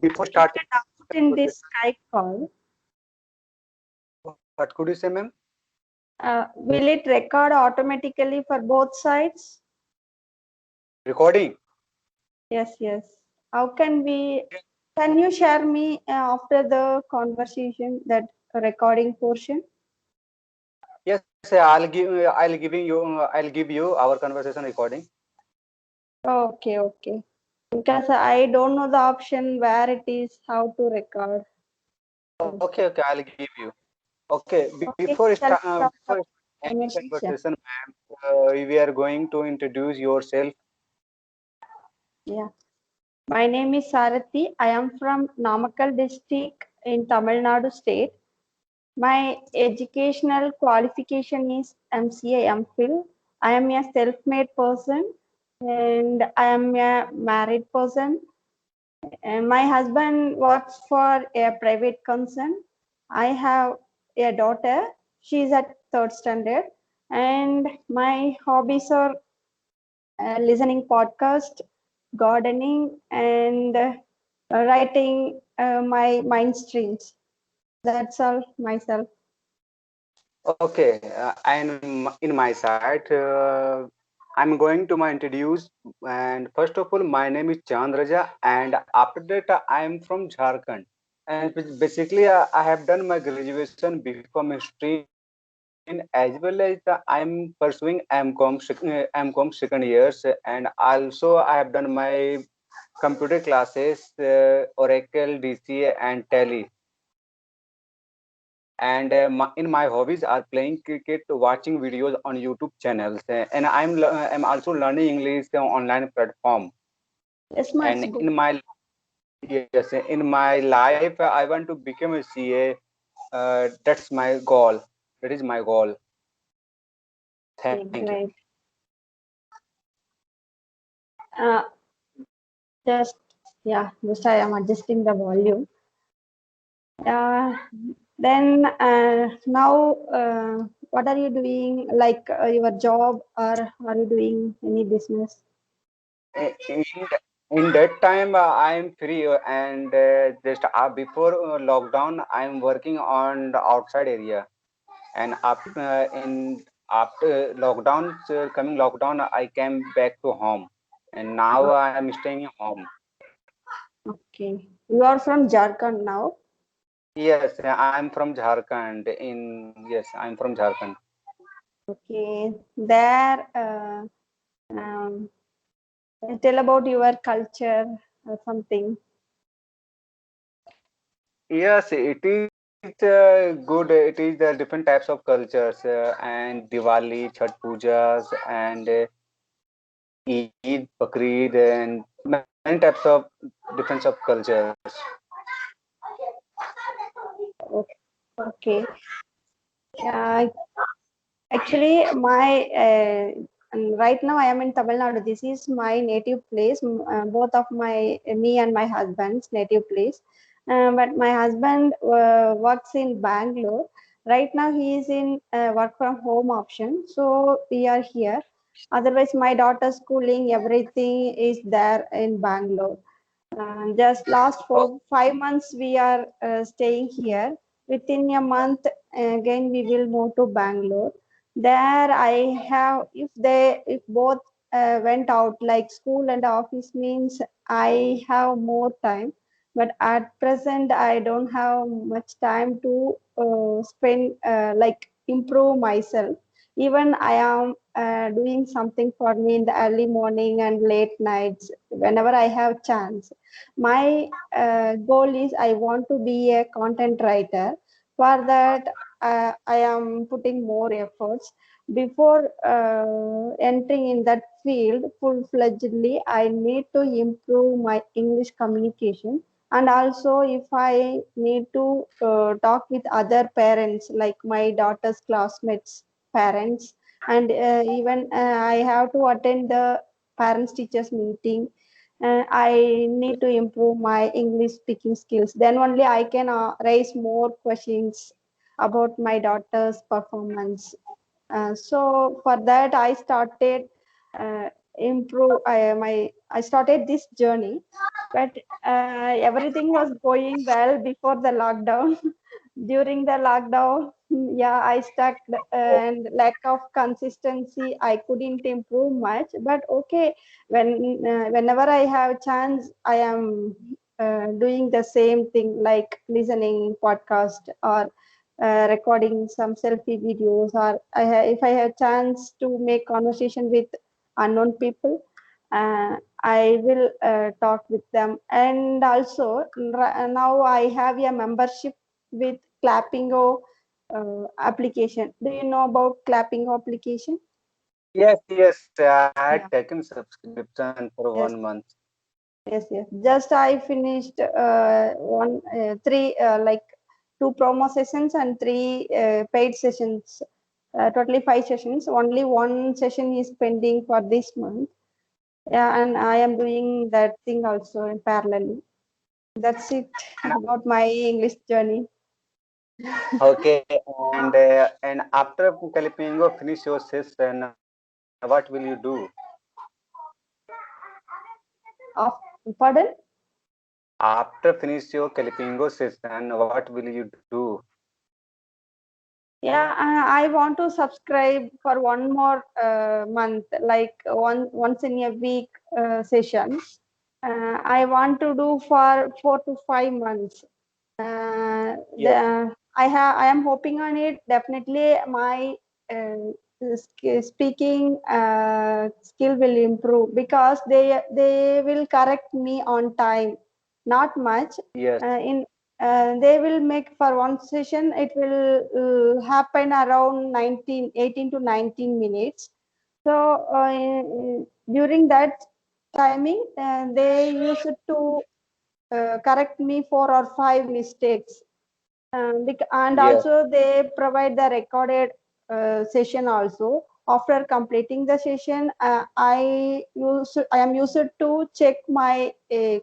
before starting in this Skype call, what could you say, ma'am? will it record automatically for both sides? Recording? Yes, yes. How can we? Can you share me after the conversation that recording portion? Yes, I'll give you our conversation recording. Okay, okay. Because I don't know the option where it is, how to record. Okay, okay, I'll give you. Okay, Okay, shall we start before the any conversation? conversation, ma'am, we are going to introduce yourself. Yeah. My name is Sarathi. I am from Namakkal district in Tamil Nadu state. My educational qualification is MCA MPhil. I am a self-made person and I am a married person. And my husband works for a private concern. I have a daughter. She is at third standard. And my hobbies are listening podcast, gardening, and writing my mind streams. That's all myself. Okay, and in my side, I'm going to my introduce. And first of all, my name is Chandraja, and after that, I am from Jharkhand. And basically, I have done my graduation BCom history in as well as I'm pursuing MCom second years, and also I have done my computer classes, Oracle, DCA, and Tally. And in my hobbies are playing cricket, watching videos on YouTube channels, and I'm also learning English on online platform. Yes, ma, it's And good. in my yes, in my life, I want to become a CA. That's my goal. That is my goal. Okay, Thank you. great. Uh, just just I am adjusting the volume. Uh, then now, what are you doing? Like your job, or are you doing any business? In, in that time, I am free, and just before lockdown, I am working on the outside area. And after lockdown, coming lockdown, I came back to home, and now I am staying home. Okay, you are from Jharkhand now. Yes, I am from Jharkhand. Yes, I am from Jharkhand. Okay, there. Um, tell about your culture or something. Yes, it is good. It is the different types of cultures, and Diwali, Chhat Pujas, and Eid, Bakrid, and many types of different of cultures. Okay. Okay. Uh, Actually, my right now I am in Tamil Nadu. This is my native place. Both of me and my husband's native place. But my husband works in Bangalore. Right now he is in work from home option. So we are here. Otherwise, my daughter's schooling, everything is there in Bangalore. Just last Oh, 4 5 months we are staying here. Within a month, again we will move to Bangalore. There I have, if both went out like school and office means I have more time. But at present I don't have much time to spend like improve myself. Even I am doing something for me in the early morning and late nights whenever I have chance. My goal is I want to be a content writer. For that, I am putting more efforts. Before entering in that field full-fledgedly, I need to improve my English communication. And also, if I need to talk with other parents, like my daughter's classmates' parents, and even I have to attend the parents teachers meeting. I need to improve my English speaking skills. Then only I can raise more questions about my daughter's performance. So for that, I started improve I started this journey, but everything was going well before the lockdown. During the lockdown, yeah, I stuck and lack of consistency. I couldn't improve much, but okay. Whenever I have chance, I am doing the same thing, like listening podcast or recording some selfie videos, or if I have chance to make conversation with unknown people, I will talk with them. And also now I have a membership with Clappingo application. Do you know about Clappingo application? Yes, yes, I had Yeah. taken subscription for one Yes. month. Yes. Yes. Just I finished one three like two promo sessions and three paid sessions. Totally five sessions. Only one session is pending for this month. Yeah, and I am doing that thing also in parallel. That's it about my English journey. Okay, and after Kalipingo finish your session, what will you do? Of pardon? After finish your Kalipingo session, what will you do? Yeah, I want to subscribe for one more month, like once in a week session. I want to do for 4 to 5 months. Yes, I am hoping on it. Definitely, my speaking skill will improve because they will correct me on time, not much. yes, In They will make for one session. It will happen around 18 to 19 minutes. So during that timing, they used to correct me 4 or 5 mistakes, and yes. also they provide the recorded session also. After completing the session, I am used to check my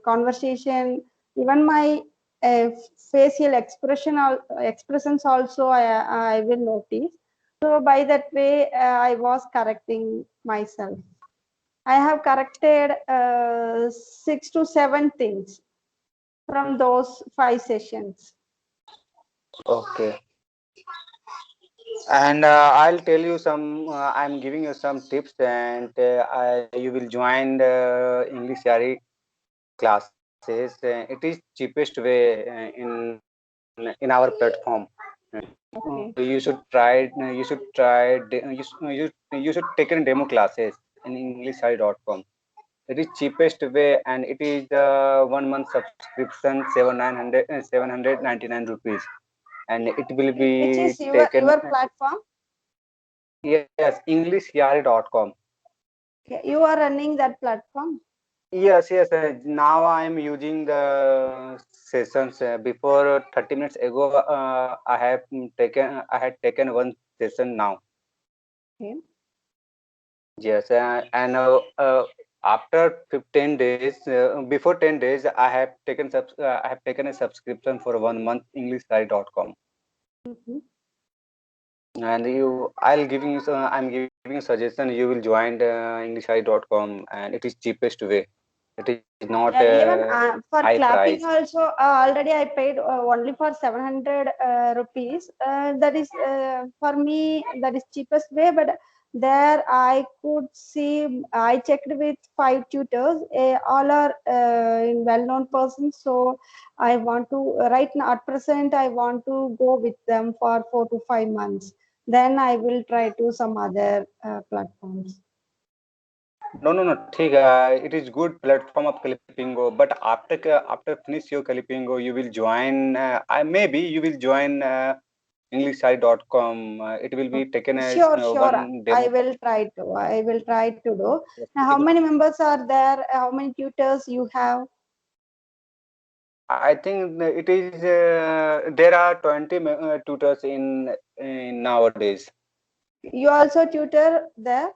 conversation, even my uh, facial expressions also I will notice. So by that way, I was correcting myself. I have corrected 6 to 7 things from those 5 sessions. Okay. And I'll tell you some. I'm giving you some tips, and you will join the English Yari classes. It is cheapest way in our platform. Okay. You should try. You should try. You should take in demo classes in EnglishShari.com. It is cheapest way, and it is 1 month subscription, 799 rupees, and it will Which be is taken. your platform? Yes, EnglishYari.com. Okay. You are running that platform. Yes, yes. Now I am using the sessions. Before 30 minutes ago, I had taken one session now. Okay. Yes, after 15 days, before 10 days, I have taken a subscription for 1 month EnglishShari.com. Mhm. And I'm giving you suggestion. You will join EnglishShari.com, and it is cheapest way. It is not Yeah, even high for price. clapping also, already I paid only for 700 rupees. That is for me, that is cheapest way. But there I could see, I checked with 5 tutors. All are in well-known persons. So I want to, right now at present, I want to go with them for 4 to 5 months. Then I will try to some other platforms. No, no, no. ठीक है. It is good platform of Kalipingo. But after finish your Kalipingo, you will join. I maybe you will join EnglishShari.com. It will be taken as Sure, sure. one I demo. will try to. I will try to do. Yes, Now, it how is. many members are there? How many tutors you have? I think it is. There are 20 tutors in nowadays. You also tutor there?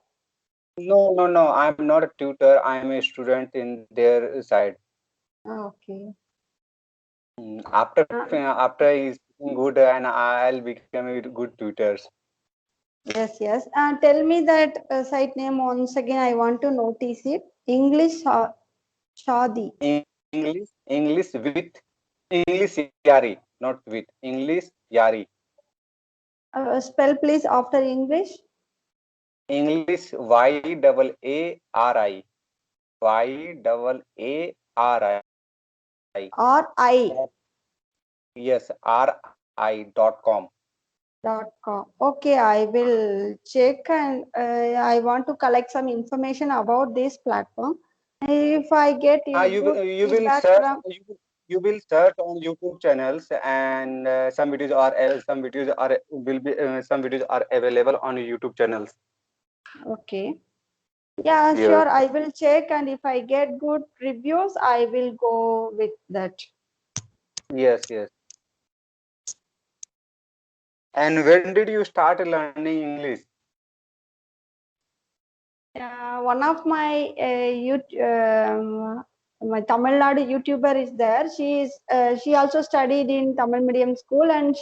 No, no, no. I'm not a tutor. I am a student in their side. Okay. After Uh, after is good, and I'll become a good tutors. Yes, yes. Tell me that site name once again. I want to notice it. English Shadi. English with English Yari, not with English Yari. Spell please after English. English YAARI Or I. yes RI.com. Com. Okay, I will check and I want to collect some information about this platform. If I get a good You will feedback search from, you will search on YouTube channels, and some videos are will be some videos are available on YouTube channels. okay. Yeah, Yes, sure. I will check and if I get good reviews, I will go with that. yes. And when did you start learning English? One of my Tamil Nadu YouTuber is there. She also studied in Tamil medium school, and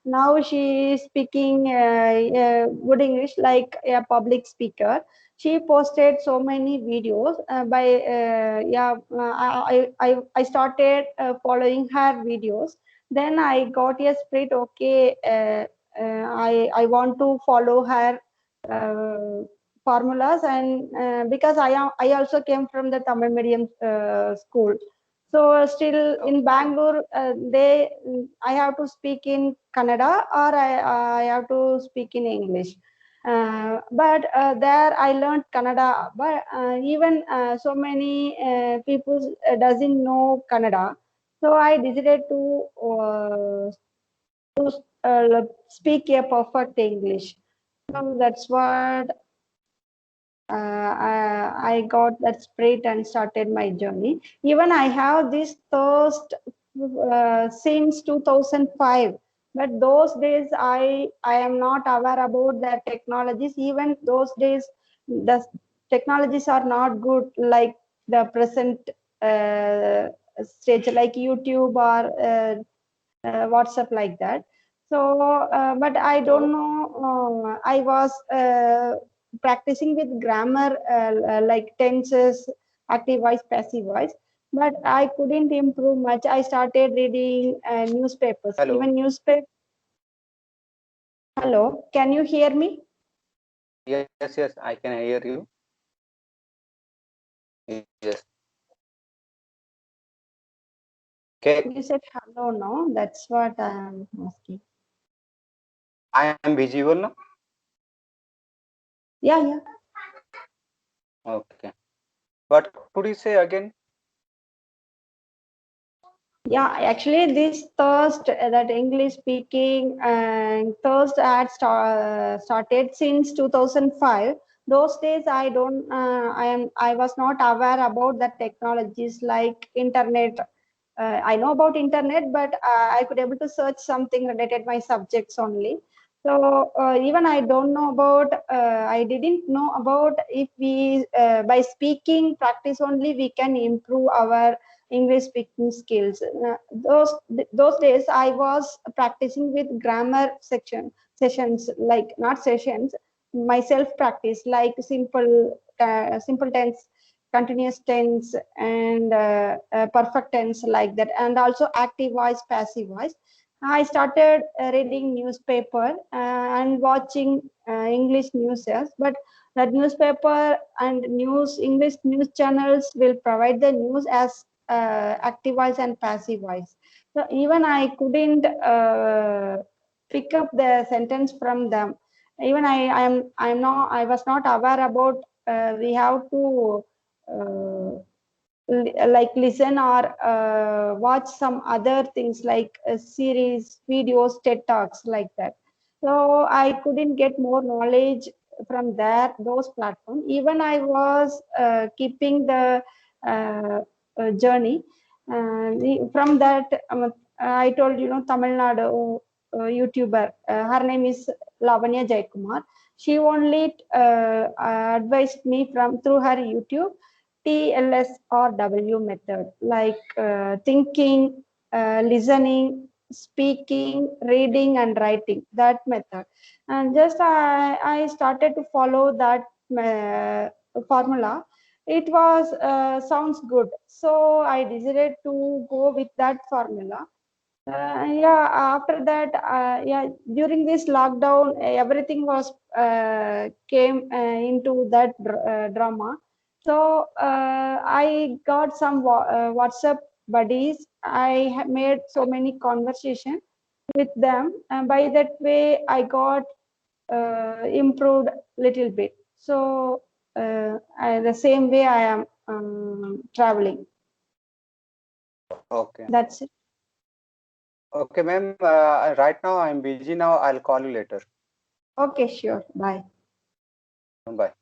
now she is speaking good English like a public speaker. She posted so many videos. I started following her videos. Then I got a spirit. Okay, I want to follow her. Uh, Formulas, and because I also came from the Tamil medium school, so still in Okay. Bangalore I have to speak in Kannada or I have to speak in English. But there I learned Kannada, but even so many people doesn't know Kannada, so I decided to speak a perfect English. So that's what I got that spirit and started my journey. Even I have this thirst since 2005. But those days, I am not aware about the technologies. Even those days, the technologies are not good like the present uh, stage, like YouTube or WhatsApp like that. So, but I don't So know. I was practicing with grammar like tenses, active voice, passive voice, but I couldn't improve much. I started reading newspapers, hello. even newspaper. Hello, can you hear me? Yes, I can hear you. Yes. Okay, You said hello, no? That's what I'm asking. I am visual now. Yeah, yeah. Okay. What could you say again? Yeah, actually, this thirst that English speaking and thirst had started since 2005. Those days, I was not aware about the technologies like internet. I know about internet, but I could able to search something related my subjects only. So even I don't know about. I didn't know about if we by speaking practice only we can improve our English speaking skills. Those days I was practicing with grammar sessions, like not sessions, myself practice like simple tense, continuous tense, and perfect tense like that, and also active voice, passive voice. I started reading newspaper and watching English news, but that newspaper and English news channels will provide the news as active voice and passive voice. So even I couldn't pick up the sentence from them. Even I was not aware about we have to uh, like listen or watch some other things like series, videos, TED talks like that. So I couldn't get more knowledge from there those platforms. Even I was keeping the uh, journey from that. I told Tamil Nadu YouTuber. Her name is Lavanya Jaikumar. She only advised me from through her YouTube TLS or W method, like thinking, listening, speaking, reading, and writing. That method, and just I started to follow that formula. It was sounds good, so I decided to go with that formula. Yeah, after that, yeah, during this lockdown, everything was came into that drama. So I got some WhatsApp buddies. I made so many conversation with them, and by that way, I got improved little bit. So the same way I am traveling. Okay. That's it. Okay, ma'am. Right now I'm busy now. I'll call you later. Okay, sure. Bye. Bye.